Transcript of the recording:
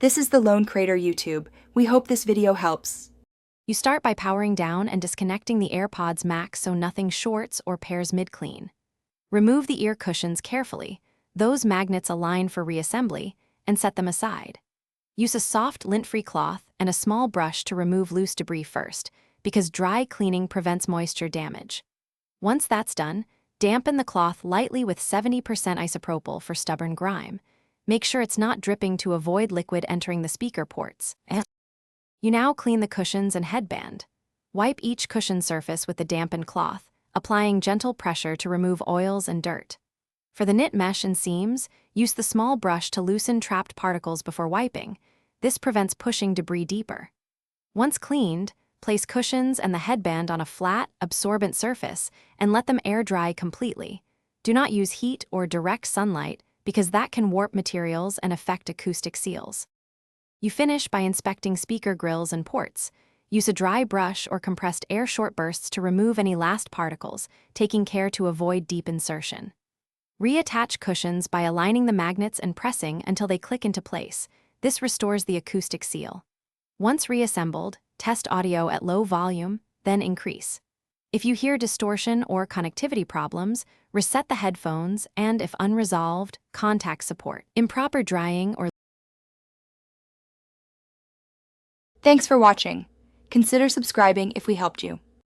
This is the Lone Crater YouTube. We hope this video helps. You start by powering down and disconnecting the AirPods Max so nothing shorts or pairs mid-clean. Remove the ear cushions carefully. Those magnets align for reassembly, and set them aside. Use a soft, lint-free cloth and a small brush to remove loose debris first, because dry cleaning prevents moisture damage. Once that's done, dampen the cloth lightly with 70% isopropyl for stubborn grime. Make sure it's not dripping to avoid liquid entering the speaker ports. You now clean the cushions and headband. Wipe each cushion surface with the dampened cloth, applying gentle pressure to remove oils and dirt. For the knit mesh and seams, use the small brush to loosen trapped particles before wiping. This prevents pushing debris deeper. Once cleaned, place cushions and the headband on a flat, absorbent surface and let them air dry completely. Do not use heat or direct sunlight because that can warp materials and affect acoustic seals. You finish by inspecting speaker grills and ports. Use a dry brush or compressed air short bursts to remove any last particles, taking care to avoid deep insertion. Reattach cushions by aligning the magnets and pressing until they click into place. This restores the acoustic seal. Once reassembled, test audio at low volume, then increase. If you hear distortion or connectivity problems, reset the headphones and, if unresolved, contact support. Improper drying or Thanks for watching. Consider subscribing if we helped you.